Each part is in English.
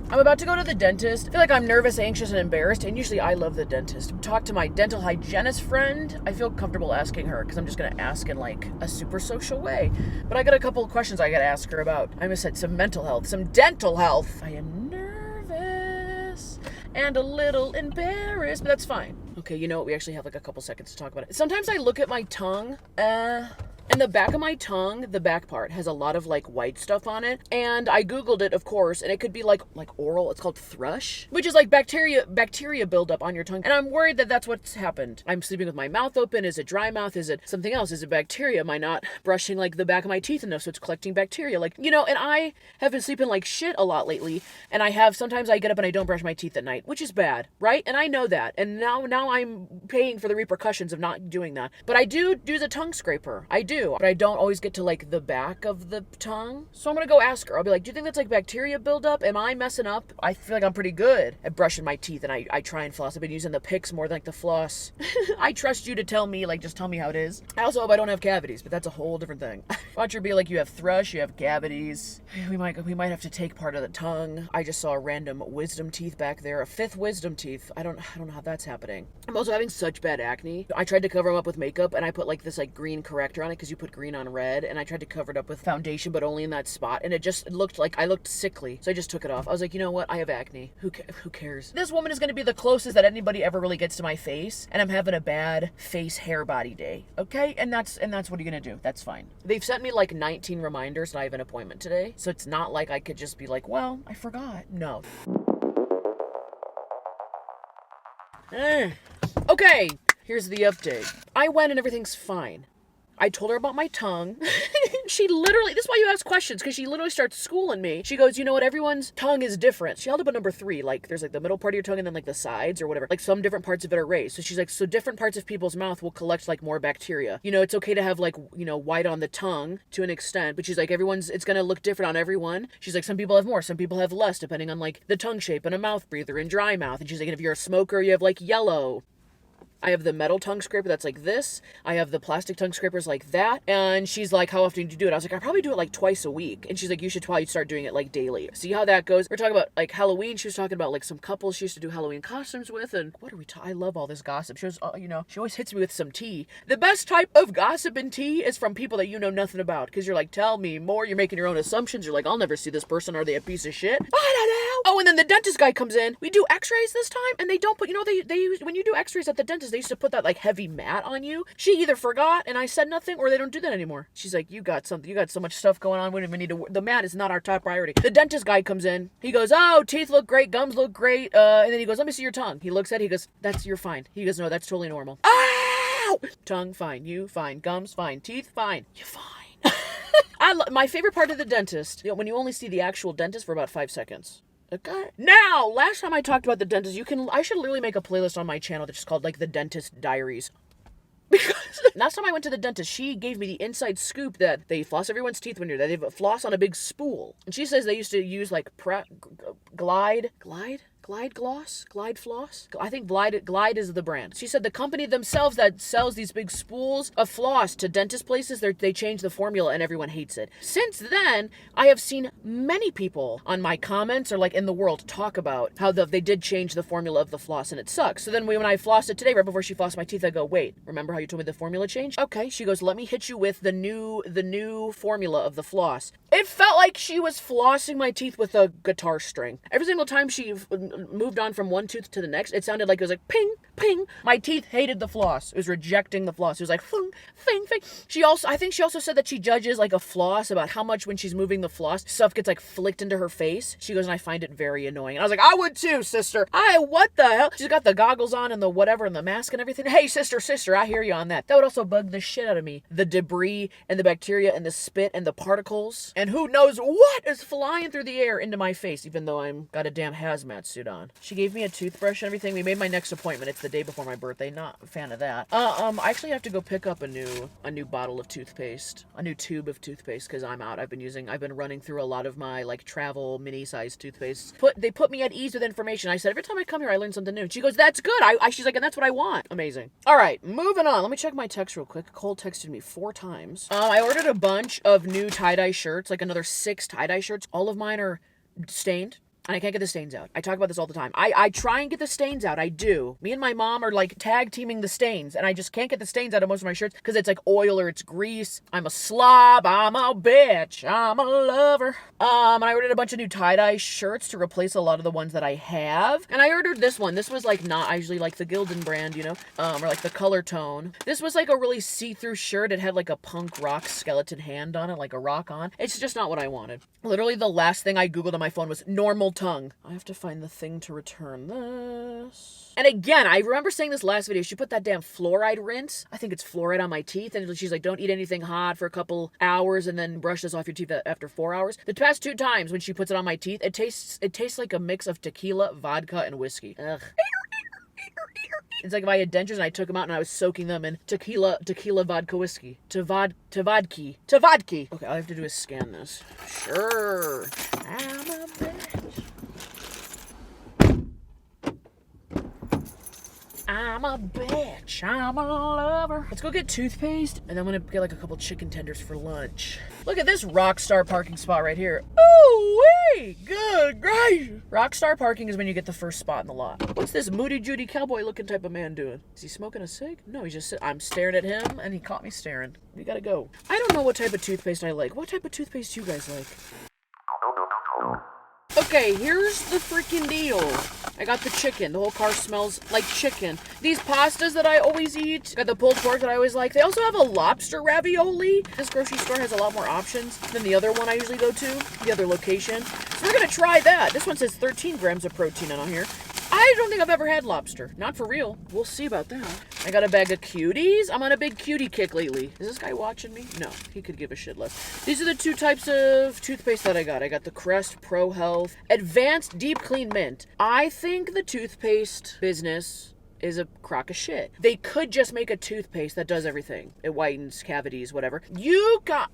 I'm about to go to the dentist. I feel like I'm nervous, anxious, and embarrassed, and usually I love the dentist. Talk to my dental hygienist friend. I feel comfortable asking her because I'm just going to ask in like a super social way. But I got a couple of questions I got to ask her about. I almost said some mental health, some dental health. I am nervous and a little embarrassed, but that's fine. Okay, you know what? We actually have like a couple seconds to talk about it. Sometimes I look at my tongue, and the back of my tongue, the back part, has a lot of like white stuff on it. And I Googled it, of course, and it could be like oral. It's called thrush, which is like bacteria buildup on your tongue. And I'm worried that that's what's happened. I'm sleeping with my mouth open. Is it dry mouth? Is it something else? Is it bacteria? Am I not brushing like the back of my teeth enough so it's collecting bacteria? Like, you know, and I have been sleeping like shit a lot lately. And sometimes I get up and I don't brush my teeth at night, which is bad, right? And I know that. And now I'm paying for the repercussions of not doing that. But I do the tongue scraper. I do. But I don't always get to like the back of the tongue. So I'm gonna go ask her. I'll be like, do you think that's like bacteria buildup? Am I messing up? I feel like I'm pretty good at brushing my teeth, and I try and floss. I've been using the picks more than like the floss. I trust you to tell me, like, just tell me how it is. I also hope I don't have cavities, but that's a whole different thing. Watch her be like, you have thrush, you have cavities. We might have to take part of the tongue. I just saw a random wisdom teeth back there, a fifth wisdom teeth. I don't know how that's happening. I'm also having such bad acne. I tried to cover them up with makeup, and I put like this like green corrector on it because you put green on red, and I tried to cover it up with foundation, but only in that spot, and it looked like I looked sickly, so I just took it off. I was like, you know what? I have acne. Who cares? This woman is going to be the closest that anybody ever really gets to my face, and I'm having a bad face hair body day, okay? And that's what you're going to do. That's fine. They've sent me like 19 reminders that I have an appointment today, so it's not like I could just be like, well, I forgot. No. Okay, here's the update. I went and everything's fine. I told her about my tongue. She literally, this is why you ask questions, because she literally starts schooling me. She goes, you know what, everyone's tongue is different. She held up a number 3, like there's like the middle part of your tongue and then like the sides or whatever. Like some different parts of it are raised. So she's like, so different parts of people's mouth will collect like more bacteria. You know, it's okay to have like, you know, white on the tongue to an extent, but she's like, it's gonna look different on everyone. She's like, some people have more, some people have less, depending on like the tongue shape and a mouth breather and dry mouth. And she's like, if you're a smoker, you have like yellow. I have the metal tongue scraper that's like this. I have the plastic tongue scrapers like that. And she's like, how often do you do it? I was like, I probably do it like twice a week. And she's like, you should probably start doing it like daily. See how that goes? We're talking about like Halloween. She was talking about like some couples she used to do Halloween costumes with. And what are we talking? I love all this gossip. She was, you know, she always hits me with some tea. The best type of gossip and tea is from people that you know nothing about. Because you're like, tell me more. You're making your own assumptions. You're like, I'll never see this person. Are they a piece of shit? I don't know. Oh, and then the dentist guy comes in. We do x-rays this time. And they don't put, you know, they use, when you do x-rays at the dentist, they used to put that like heavy mat on you. She either forgot and I said nothing, or they don't do that anymore. She's like, you got so much stuff going on. We don't even need to, the mat is not our top priority. The dentist guy comes in. He goes, oh, teeth look great. Gums look great. And then he goes, let me see your tongue. He looks at it. He goes, you're fine. He goes, no, that's totally normal. Ow! Tongue, fine. You, fine. Gums, fine. Teeth, fine. You're fine. My favorite part of the dentist, you know, when you only see the actual dentist for about 5 seconds. Okay. Now, last time I talked about the dentist, I should literally make a playlist on my channel that's just called like the Dentist Diaries. Because last time I went to the dentist, she gave me the inside scoop that they floss everyone's teeth when you're there. They floss on a big spool. And she says they used to use like Glide floss? I think Glide is the brand. She said the company themselves that sells these big spools of floss to dentist places, they change the formula and everyone hates it. Since then, I have seen many people on my comments or like in the world talk about how they did change the formula of the floss and it sucks. So then when I flossed it today, right before she flossed my teeth, I go, wait, remember how you told me the formula changed? Okay. She goes, let me hit you with the new formula of the floss. It felt like she was flossing my teeth with a guitar string. Every single time she moved on from one tooth to the next, it sounded like it was like ping, ping. My teeth hated the floss. It was rejecting the floss. It was like fing, fing, fing. I think she also said that she judges like a floss about how much when she's moving the floss, stuff gets like flicked into her face. She goes, and I find it very annoying. And I was like, I would too, sister. What the hell? She's got the goggles on and the whatever and the mask and everything. Hey, sister, I hear you on that. That would also bug the shit out of me. The debris and the bacteria and the spit and the particles. And who knows what is flying through the air into my face, even though I'm got a damn hazmat suit on. She gave me a toothbrush and everything. We made my next appointment. It's the day before my birthday. Not a fan of that. I actually have to go pick up a new bottle of toothpaste, a new tube of toothpaste, because I'm out. I've been running through a lot of my like travel mini-sized toothpaste. They put me at ease with information. I said, every time I come here, I learn something new. She goes, that's good. She's like, and that's what I want. Amazing. All right, moving on. Let me check my text real quick. Cole texted me 4 times. I ordered a bunch of new tie-dye shirts, like another 6 tie-dye shirts. All of mine are stained. And I can't get the stains out. I talk about this all the time. I try and get the stains out. I do. Me and my mom are like tag teaming the stains, and I just can't get the stains out of most of my shirts because it's like oil or it's grease. I'm a slob. I'm a bitch. I'm a lover. And I ordered a bunch of new tie-dye shirts to replace a lot of the ones that I have. And I ordered this one. This was like not, I usually like the Gildan brand, you know, or like the color tone. This was like a really see-through shirt. It had like a punk rock skeleton hand on it, like a rock on. It's just not what I wanted. Literally the last thing I Googled on my phone was normal tongue. I have to find the thing to return this. And again, I remember saying this last video, she put that damn fluoride rinse. I think it's fluoride on my teeth. And she's like, don't eat anything hot for a couple hours and then brush this off your teeth after 4 hours. The past 2 times when she puts it on my teeth, it tastes like a mix of tequila, vodka, and whiskey. Ugh. It's like if I had dentures and I took them out and I was soaking them in tequila, vodka, whiskey. Vodki. Okay, all I have to do is scan this. Sure. I'm a bitch. I'm a bitch. I'm a lover. Let's go get toothpaste, and then I'm gonna get like a couple chicken tenders for lunch. Look at this Rockstar parking spot right here. Oh, wait, good gracious. Rockstar parking is when you get the first spot in the lot. What's this Moody Judy cowboy looking type of man doing? Is he smoking a cig? No, he's just, I'm staring at him, and he caught me staring. We gotta go. I don't know what type of toothpaste I like. What type of toothpaste do you guys like? Okay, here's the freaking deal. I got the chicken. The whole car smells like chicken. These pastas that I always eat. Got the pulled pork that I always like. They also have a lobster ravioli. This grocery store has a lot more options than the other one I usually go to, the other location. So we're gonna try that. This one says 13 grams of protein on here. I don't think I've ever had lobster. Not for real. We'll see about that. I got a bag of cuties. I'm on a big cutie kick lately. Is this guy watching me? No, he could give a shit less. These are the 2 types of toothpaste that I got. I got the Crest Pro Health Advanced Deep Clean Mint. I think the toothpaste business is a crock of shit. They could just make a toothpaste that does everything. It whitens cavities, whatever.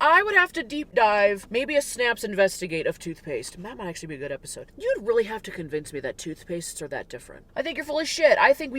I would have to deep dive, maybe a Snaps Investigate of toothpaste. That might actually be a good episode. You'd really have to convince me that toothpastes are that different. I think you're full of shit. I think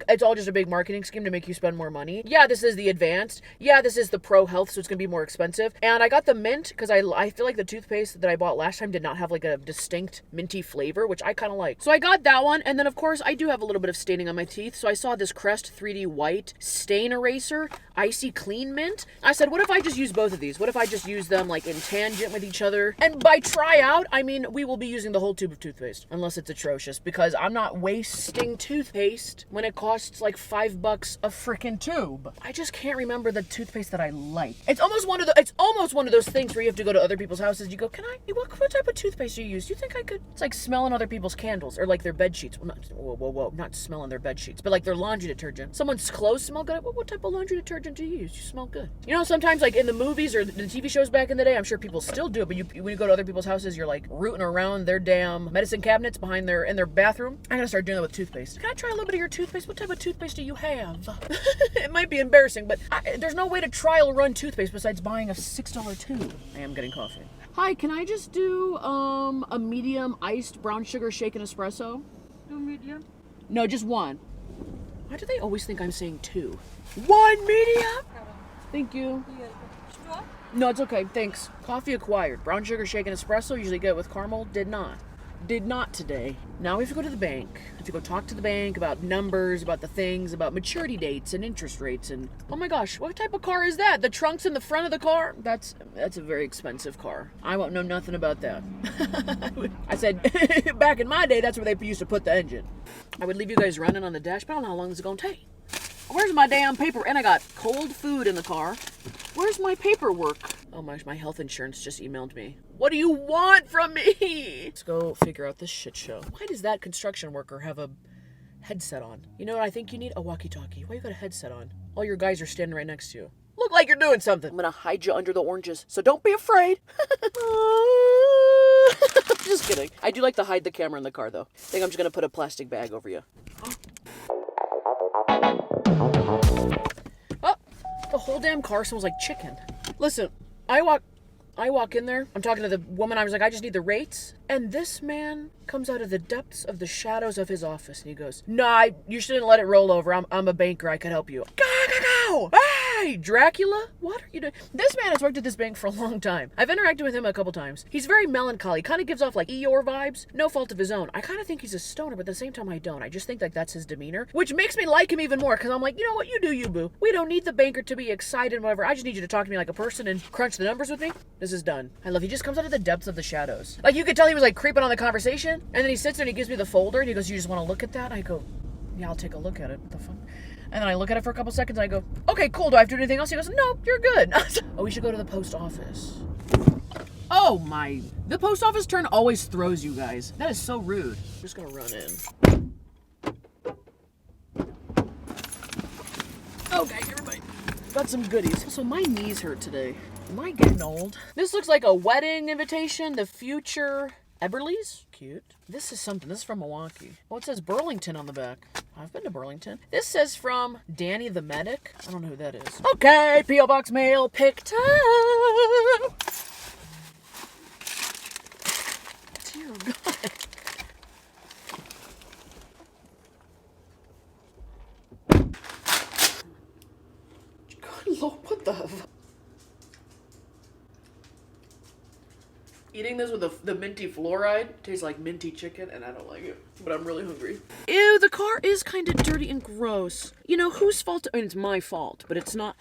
it's all just a big marketing scheme to make you spend more money. Yeah, this is the advanced. Yeah, this is the Pro Health, so it's gonna be more expensive. And I got the mint because I feel like the toothpaste that I bought last time did not have like a distinct minty flavor, which I kind of like. So I got that one, and then of course I do have a little bit of staining on my teeth, so I saw this Crest 3D White Stain Eraser Icy Clean Mint. I said, what if I just use both of these? What if I just use them like in tangent with each other? And by try out, I mean we will be using the whole tube of toothpaste, unless it's atrocious, because I'm not wasting toothpaste when it costs like $5 a freaking tube. I just can't remember the toothpaste that I like. It's almost one of those things where you have to go to other people's houses. You go, what type of toothpaste do you use? Do you think I could? It's like smelling other people's candles or like their bed sheets. Well, not smelling their bed sheets, but like their laundry detergent. Someone's clothes smell good. What type of laundry detergent do you use? You smell good. You know, sometimes like in the movies or the TV shows back in the day, I'm sure people still do it, but when you go to other people's houses, you're like rooting around their damn medicine cabinets in their bathroom. I gotta start doing that with toothpaste. Can I try a little bit of your toothpaste? What type of toothpaste do you have? It might be embarrassing, but there's no way to trial run toothpaste besides buying a $6 tube. I am getting coffee. Hi, can I just do a medium iced brown sugar shaken espresso? 2 medium? No, just 1. Why do they always think I'm saying 2? 1 medium? Thank you. No, it's okay. Thanks. Coffee acquired. Brown sugar shaken espresso. Usually get it with caramel. Did not today. Now we have to go to the bank. I have to go talk to the bank about numbers, about the things, about maturity dates and interest rates. And oh my gosh, what type of car is that? The trunk's in the front of the car? That's a very expensive car. I won't know nothing about that. I said, back in my day, that's where they used to put the engine. I would leave you guys running on the dash, but I don't know how long this is going to take. Where's my damn paper? And I got cold food in the car. Where's my paperwork? Oh my health insurance just emailed me. What do you want from me? Let's go figure out this shit show. Why does that construction worker have a headset on? You know what I think you need? A walkie-talkie. Why you got a headset on? All your guys are standing right next to you. Look like you're doing something. I'm gonna hide you under the oranges, so don't be afraid. Just kidding. I do like to hide the camera in the car, though. I think I'm just gonna put a plastic bag over you. Oh, the whole damn car smells like chicken. Listen, I walk in there. I'm talking to the woman. I was like, I just need the rates. And this man comes out of the depths of the shadows of his office and he goes, "Nah, you shouldn't let it roll over. I'm a banker. I could help you." Go! Ah! Hey, Dracula, what are you doing? This man has worked at this bank for a long time. I've interacted with him a couple times. He's very melancholy, kind of gives off like Eeyore vibes, no fault of his own. I kind of think he's a stoner, but at the same time I don't. I just think like that's his demeanor, which makes me like him even more, because I'm like, you know what, you do you, boo. We don't need the banker to be excited and whatever. I just need you to talk to me like a person and crunch the numbers with me. This is done. I love, he just comes out of the depths of the shadows. Like, you could tell he was like creeping on the conversation, and then he sits there and he gives me the folder and he goes, you just want to look at that? I go, yeah, I'll take a look at it. What the fuck? And then I look at it for a couple seconds and I go, okay, cool, do I have to do anything else? He goes, no, you're good. Oh, we should go to the post office. Oh my, the post office turn always throws you guys. That is so rude. I'm just gonna run in. Okay, everybody. Got some goodies. So my knees hurt today. Am I getting old? This looks like a wedding invitation. The future Eberle's? Cute. This is something. This is from Milwaukee. Oh, it says Burlington on the back. I've been to Burlington. This says from Danny the Medic. I don't know who that is. Okay, P.O. Box mail picked up. Dear God. Good Lord, what the... Eating this with the minty fluoride tastes like minty chicken, and I don't like it. But I'm really hungry. Ew, the car is kind of dirty and gross. You know, whose fault? I mean, it's my fault, but it's not.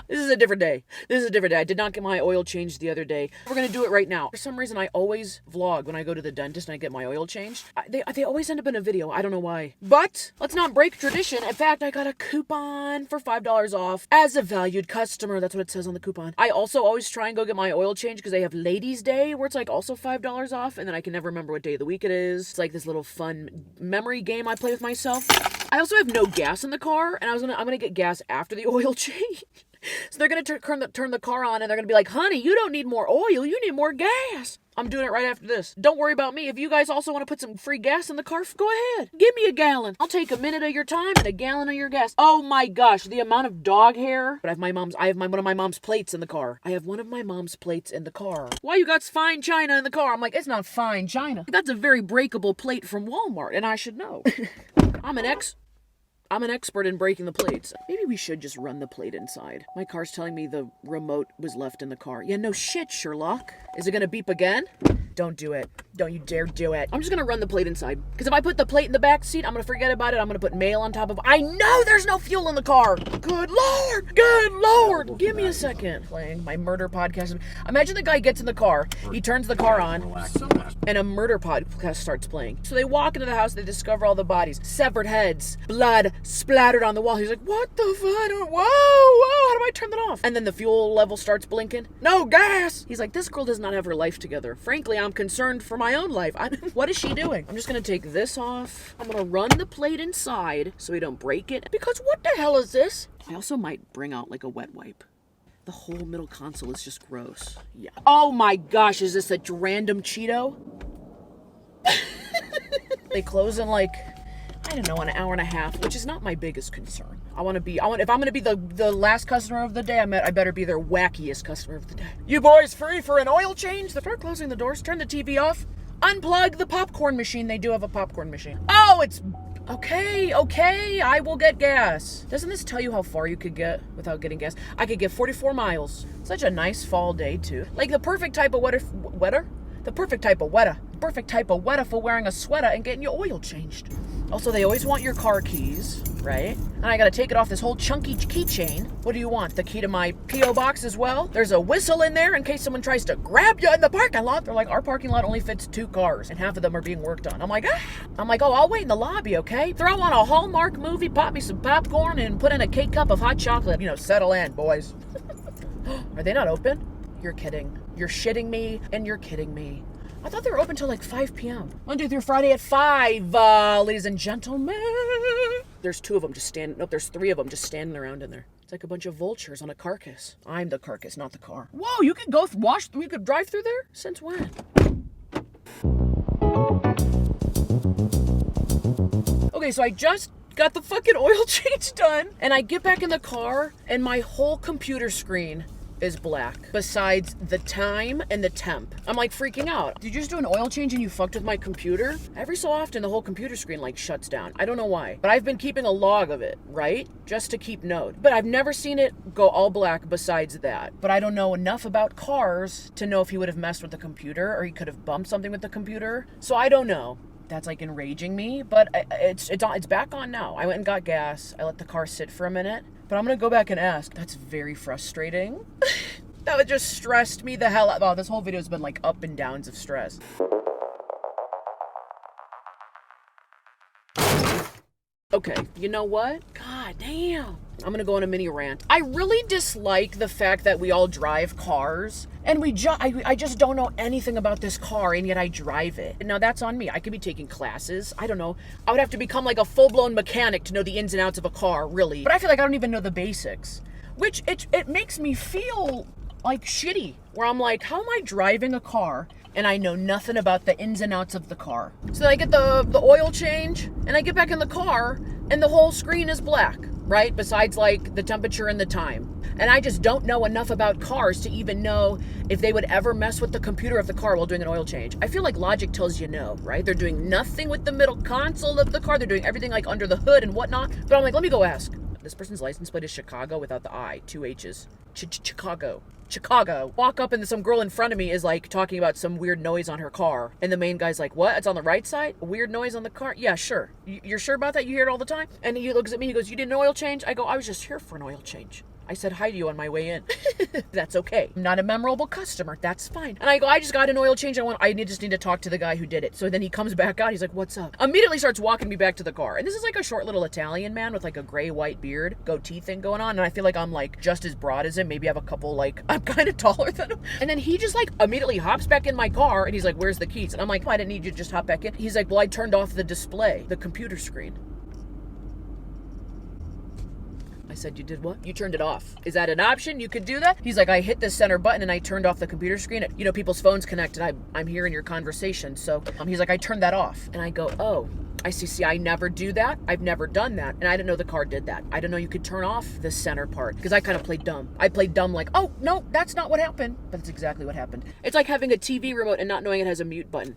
This is a different day. This is a different day. I did not get my oil changed the other day. We're going to do it right now. For some reason, I always vlog when I go to the dentist and I get my oil changed. They always end up in a video. I don't know why. But let's not break tradition. In fact, I got a coupon for $5 off as a valued customer. That's what it says on the coupon. I also always try and go get my oil changed because they have Ladies' Day where it's like also $5 off. And then I can never remember what day of the week it is. It's like this little fun memory game I play with myself. I also have no gas in the car, and I'm gonna get gas after the oil change. So they're gonna turn the car on, and they're gonna be like, honey, you don't need more oil, you need more gas. I'm doing it right after this. Don't worry about me. If you guys also want to put some free gas in the car, go ahead. Give me a gallon. I'll take a minute of your time and a gallon of your gas. Oh my gosh, the amount of dog hair. But I have one of my mom's plates in the car. I have one of my mom's plates in the car. Why you got fine china in the car? I'm like, it's not fine china. That's a very breakable plate from Walmart, and I should know. I'm an expert in breaking the plates. Maybe we should just run the plate inside. My car's telling me the remote was left in the car. Yeah, no shit, Sherlock. Is it gonna beep again? Don't do it. Don't you dare do it. I'm just gonna run the plate inside. Because if I put the plate in the back seat, I'm gonna forget about it. I'm gonna put mail on top of it. I know there's no fuel in the car. Good Lord. Good Lord. Give me a second. Playing my murder podcast. Imagine the guy gets in the car. He turns the car on. And a murder podcast starts playing. So they walk into the house. They discover all the bodies. Severed heads. Blood splattered on the wall. He's like, what the fuck? Whoa. How do I turn that off? And then the fuel level starts blinking. No gas. He's like, this girl does not have her life together. Frankly, I'm concerned for my own life. What is she doing? I'm just gonna take this off. I'm gonna run the plate inside so we don't break it. Because what the hell is this? I also might bring out like a wet wipe. The whole middle console is just gross. Yeah. Oh my gosh, is this a random Cheeto? They close in like, I don't know, an hour and a half, which is not my biggest concern. If I'm gonna be the last customer of the day, I better be their wackiest customer of the day. You boys free for an oil change? Start closing the doors, turn the TV off, unplug the popcorn machine. They do have a popcorn machine. Oh, it's okay, I will get gas. Doesn't this tell you how far you could get without getting gas? I could get 44 miles. Such a nice fall day too. Like the perfect type of wetter? The perfect type of wetter. Perfect type of wetter for wearing a sweater and getting your oil changed. Also, they always want your car keys, right? And I gotta take it off this whole chunky keychain. What do you want? The key to my P.O. box as well? There's a whistle in there in case someone tries to grab you in the parking lot. They're like, our parking lot only fits 2 cars, and half of them are being worked on. I'm like, oh, I'll wait in the lobby, okay? Throw on a Hallmark movie, pop me some popcorn, and put in a K-cup of hot chocolate. You know, settle in, boys. Are they not open? You're kidding. You're shitting me, and you're kidding me. I thought they were open till like 5 p.m. Monday through Friday at 5, ladies and gentlemen. There's 2 of them just standing, nope, there's 3 of them just standing around in there. It's like a bunch of vultures on a carcass. I'm the carcass, not the car. Whoa, you could we could drive through there? Since when? Okay, so I just got the fucking oil change done, and I get back in the car, and my whole computer screen is black besides the time and the temp. I'm like freaking out. Did you just do an oil change and you fucked with my computer? Every so often the whole computer screen like shuts down. I don't know why, but I've been keeping a log of it, right? Just to keep note. But I've never seen it go all black besides that. But I don't know enough about cars to know if he would have messed with the computer or he could have bumped something with the computer. So I don't know. That's like enraging me, but it's back on now. I went and got gas. I let the car sit for a minute, but I'm gonna go back and ask. That's very frustrating. That would just stressed me the hell out. Oh, this whole video has been like up and downs of stress. Okay, you know what? God damn. I'm gonna go on a mini rant. I really dislike the fact that we all drive cars and I just don't know anything about this car and yet I drive it. Now that's on me. I could be taking classes. I don't know. I would have to become like a full-blown mechanic to know the ins and outs of a car, really. But I feel like I don't even know the basics, which it makes me feel like shitty, where I'm like, how am I driving a car and I know nothing about the ins and outs of the car? So then I get the oil change and I get back in the car and the whole screen is black, right? Besides like the temperature and the time. And I just don't know enough about cars to even know if they would ever mess with the computer of the car while doing an oil change. I feel like logic tells you no, right? They're doing nothing with the middle console of the car. They're doing everything like under the hood and whatnot. But I'm like, let me go ask. This person's license plate is Chicago without the I, 2 H's. Chicago. Walk up and some girl in front of me is like talking about some weird noise on her car. And the main guy's like, what? It's on the right side? A weird noise on the car? Yeah, sure. You're sure about that? You hear it all the time? And he looks at me, he goes, you did an oil change? I go, I was just here for an oil change. I said hi to you on my way in. That's okay. I'm not a memorable customer. That's fine. And I go, I just got an oil change. Just need to talk to the guy who did it. So then he comes back out. He's like, what's up? Immediately starts walking me back to the car. And this is like a short little Italian man with like a gray white beard, goatee thing going on. And I feel like I'm like just as broad as him. Maybe I have a couple like, I'm kind of taller than him. And then he just like immediately hops back in my car and he's like, where's the keys? And I'm like, I didn't need you to just hop back in. He's like, well, I turned off the display, the computer screen. I said, you did what? You turned it off. Is that an option? You could do that? He's like, I hit the center button and I turned off the computer screen. You know, people's phones connected. I'm hearing your conversation. So he's like, I turned that off. And I go, oh, I see, I never do that. I've never done that. And I didn't know the car did that. I didn't know you could turn off the center part because I kind of played dumb. I played dumb like, oh, no, that's not what happened. But it's exactly what happened. It's like having a TV remote and not knowing it has a mute button.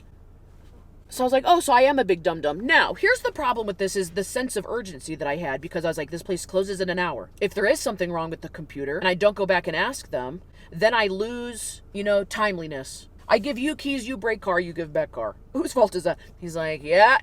So I was like, oh, so I am a big dum-dum. Now, here's the problem with this is the sense of urgency that I had because I was like, this place closes in an hour. If there is something wrong with the computer and I don't go back and ask them, then I lose, timeliness. I give you keys, you break car, you give back car. Whose fault is that? He's like, yeah,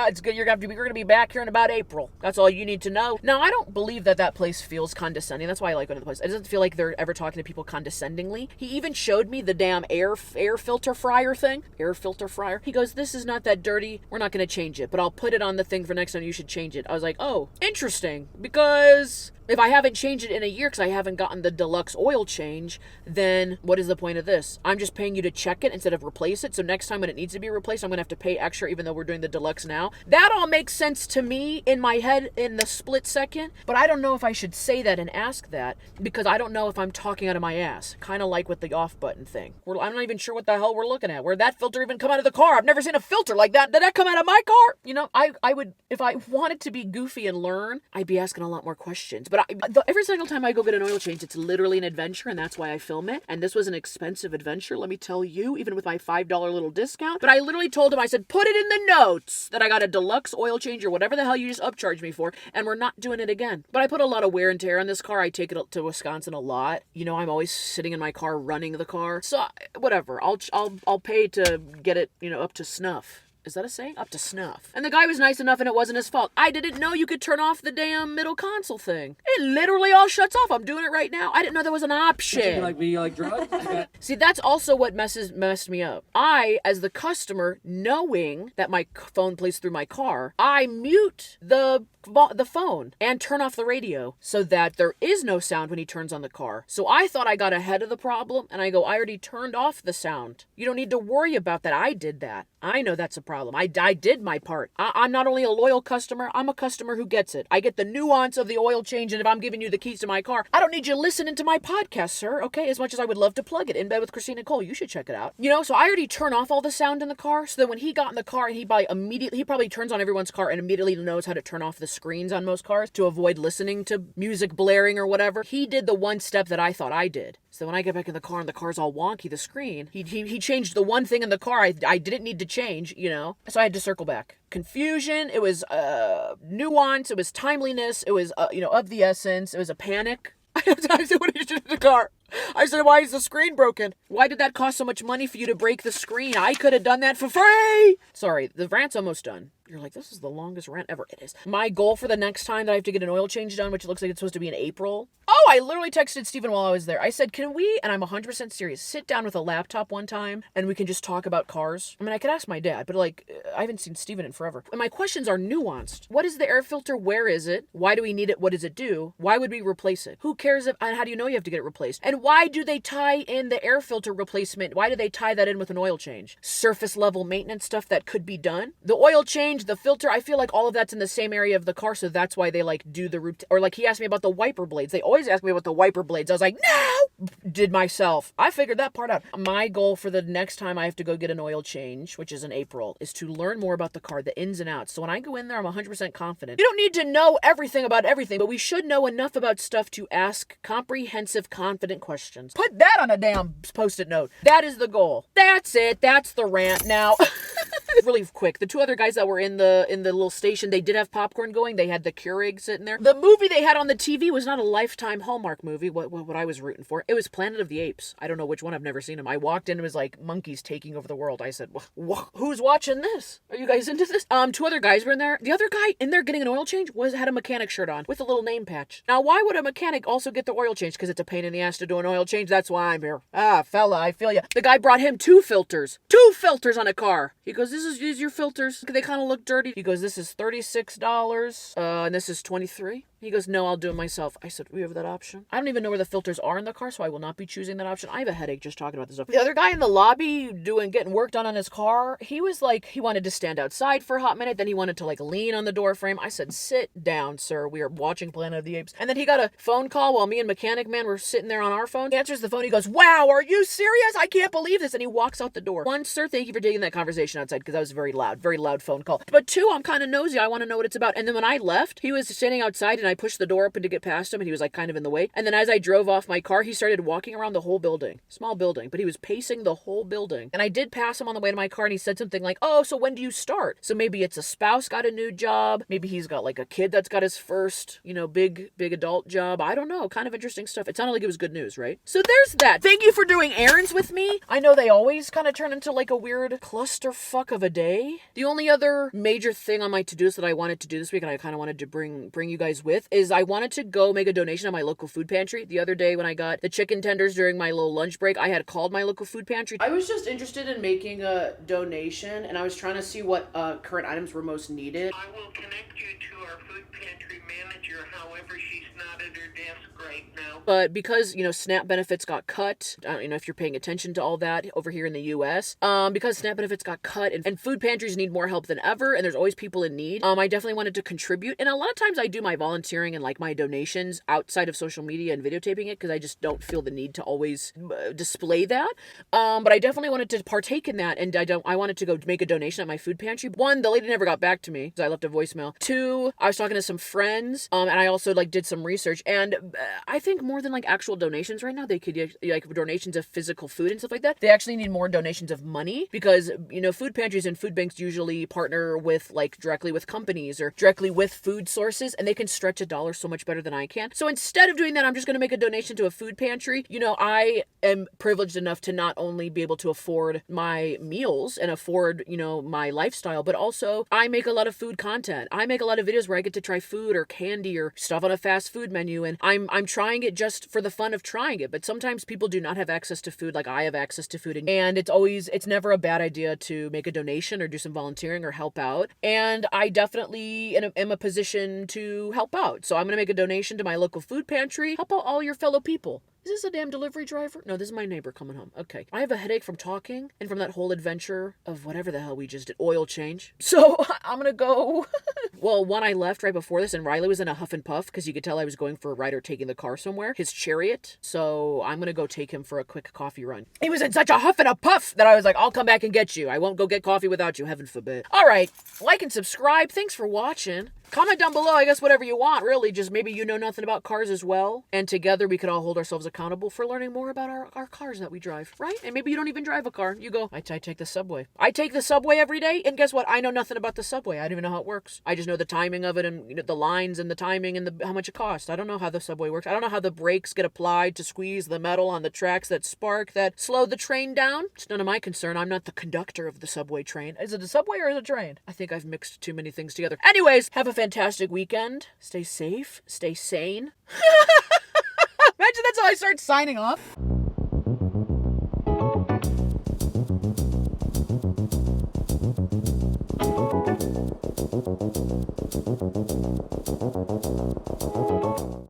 it's good. You're gonna be back here in about April. That's all you need to know. Now, I don't believe that place feels condescending. That's why I like going to the place. It doesn't feel like they're ever talking to people condescendingly. He even showed me the damn air filter fryer thing. Air filter fryer. He goes, this is not that dirty. We're not gonna change it, but I'll put it on the thing for next time you should change it. I was like, oh, interesting. Because if I haven't changed it in a year because I haven't gotten the deluxe oil change, then what is the point of this? I'm just paying you to check it instead of replace it. So next time when it needs to be replaced, I'm going to have to pay extra even though we're doing the deluxe now. That all makes sense to me in my head in the split second. But I don't know if I should say that and ask that because I don't know if I'm talking out of my ass. Kind of like with the off button thing. I'm not even sure what the hell we're looking at. Where'd that filter even come out of the car? I've never seen a filter like that. Did that come out of my car? I would, if I wanted to be goofy and learn, I'd be asking a lot more questions. But every single time I go get an oil change, it's literally an adventure, and that's why I film it. And this was an expensive adventure, let me tell you, even with my $5 little discount. But I literally told him, I said, put it in the notes that I got a deluxe oil change or whatever the hell you just upcharged me for, and we're not doing it again. But I put a lot of wear and tear on this car. I take it to Wisconsin a lot. I'm always sitting in my car running the car. So whatever, I'll pay to get it, up to snuff. Is that a saying? Up to snuff. And the guy was nice enough and it wasn't his fault. I didn't know you could turn off the damn middle console thing. It literally all shuts off. I'm doing it right now. I didn't know there was an option. You like drugs? See, that's also what messed me up. I, as the customer, knowing that my phone plays through my car, I mute the phone and turn off the radio so that there is no sound when he turns on the car. So I thought I got ahead of the problem and I go, I already turned off the sound. You don't need to worry about that. I did that. I know that's a problem. I did my part. I'm not only a loyal customer, I'm a customer who gets it. I get the nuance of the oil change, and if I'm giving you the keys to my car, I don't need you listening to my podcast, sir, okay? As much as I would love to plug it, In Bed with Christina Cole, you should check it out. So I already turn off all the sound in the car, so that when he got in the car, and he probably turns on everyone's car and immediately knows how to turn off the screens on most cars to avoid listening to music blaring or whatever. He did the one step that I thought I did. So when I get back in the car and the car's all wonky, the screen, he changed the one thing in the car I didn't need to change, So I had to circle back. Confusion, it was nuance, it was timeliness, it was, of the essence, it was a panic. I said, what did you do to the car? I said, why is the screen broken? Why did that cost so much money for you to break the screen? I could have done that for free. Sorry, the rant's almost done. You're like, this is the longest rant ever. It is. My goal for the next time that I have to get an oil change done, which looks like it's supposed to be in April. Oh, I literally texted Steven while I was there. I said, can we, and I'm 100% serious, sit down with a laptop one time and we can just talk about cars? I mean, I could ask my dad, but I haven't seen Steven in forever. And my questions are nuanced. What is the air filter? Where is it? Why do we need it? What does it do? Why would we replace it? Who cares if, and how do you know you have to get it replaced? And why do they tie in the air filter replacement? Why do they tie that in with an oil change? Surface level maintenance stuff that could be done. The oil change, the filter, I feel like all of that's in the same area of the car, so that's why they do the root. Or he asked me about the wiper blades. They always ask me about the wiper blades. I was like, no! Did myself. I figured that part out. My goal for the next time I have to go get an oil change, which is in April, is to learn more about the car, the ins and outs. So when I go in there, I'm 100% confident. You don't need to know everything about everything, but we should know enough about stuff to ask comprehensive, confident questions. Put that on a damn Post-it note. That is the goal. That's it. That's the rant. Now, really quick, the two other guys that were in the little station, they did have popcorn going. They had the Keurig sitting there. The movie they had on the TV was not a Lifetime Hallmark movie, what I was rooting for. It was Planet of the Apes. I don't know which one. I've never seen them. I walked in, it was like monkeys taking over the world. I said, who's watching this? Are you guys into this? Two other guys were in there. The other guy in there getting an oil change had a mechanic shirt on with a little name patch. Now, why would a mechanic also get the oil change? Because it's a pain in the ass to do an oil change. That's why I'm here. Ah, fella, I feel ya. The guy brought him two filters on a car. He goes, these are your filters. They kind of look dirty. He goes, this is $36, and this is $23. He goes, no, I'll do it myself. I said, we have that option. I don't even know where the filters are in the car, so I will not be choosing that option. I have a headache just talking about this stuff. The other guy in the lobby getting work done on his car, he was like, he wanted to stand outside for a hot minute, then he wanted to lean on the door frame. I said, sit down, sir. We are watching Planet of the Apes. And then he got a phone call while me and Mechanic Man were sitting there on our phone. He answers the phone. He goes, wow, are you serious? I can't believe this. And he walks out the door. One, sir, thank you for taking that conversation outside because that was a very loud phone call. But two, I'm kind of nosy. I want to know what it's about. And then when I left, he was standing outside and I pushed the door open to get past him and he was kind of in the way. And then as I drove off my car, he started walking around the whole building. Small building, but he was pacing the whole building. And I did pass him on the way to my car and he said something like, oh, so when do you start? So maybe it's a spouse got a new job. Maybe he's got a kid that's got his first, big adult job. I don't know. Kind of interesting stuff. It sounded like it was good news, right? So there's that. Thank you for doing errands with me. I know they always kind of turn into a weird clusterfuck of a day. The only other major thing on my to-do list that I wanted to do this week and I kind of wanted to bring you guys with is I wanted to go make a donation at my local food pantry. The other day when I got the chicken tenders during my little lunch break, I had called my local food pantry. I was just interested in making a donation and I was trying to see what current items were most needed. I will connect you to our food pantry manager, however she's not at her desk right now. But because, SNAP benefits got cut, I don't know if you're paying attention to all that over here in the U.S., because SNAP benefits got cut and food pantries need more help than ever, and there's always people in need, I definitely wanted to contribute. And a lot of times I do my volunteering and my donations outside of social media and videotaping it because I just don't feel the need to always display that. But I definitely wanted to partake in that, and I wanted to go make a donation at my food pantry. One, the lady never got back to me because I left a voicemail. Two, I was talking to some friends, and I also did some research, and I think more than actual donations right now, they could donations of physical food and stuff like that. They actually need more donations of money because food pantries and food banks usually partner with directly with companies or directly with food sources, and they can stretch a dollar so much better than I can. So instead of doing that, I'm just going to make a donation to a food pantry. I am privileged enough to not only be able to afford my meals and afford my lifestyle, but also I make a lot of food content. I make a lot of videos where I get to try food or candy or stuff on a fast food menu, and I'm trying it just for the fun of trying it. But sometimes people do not have access to food like I have access to food, and it's never a bad idea to make a donation or do some volunteering or help out. And I definitely am a position to help out. So I'm going to make a donation to my local food pantry. Help out all your fellow people. Is this a damn delivery driver? No, this is my neighbor coming home. Okay. I have a headache from talking and from that whole adventure of whatever the hell we just did. Oil change. So I'm gonna go. Well, one, I left right before this and Riley was in a huff and puff because you could tell I was going for a ride or taking the car somewhere. His chariot. So I'm gonna go take him for a quick coffee run. He was in such a huff and a puff that I was like, I'll come back and get you. I won't go get coffee without you. Heaven forbid. All right. Like and subscribe. Thanks for watching. Comment down below, I guess, whatever you want, really. Just maybe you know nothing about cars as well. And together we could all hold ourselves accountable for learning more about our cars that we drive, right? And maybe you don't even drive a car. You go, I take the subway. I take the subway every day, and guess what? I know nothing about the subway. I don't even know how it works. I just know the timing of it and the lines and the timing and how much it costs. I don't know how the subway works. I don't know how the brakes get applied to squeeze the metal on the tracks that spark, that slow the train down. It's none of my concern. I'm not the conductor of the subway train. Is it a subway or is it a train? I think I've mixed too many things together. Anyways, have a fantastic weekend. Stay safe. Stay sane. Imagine that's how I start signing off.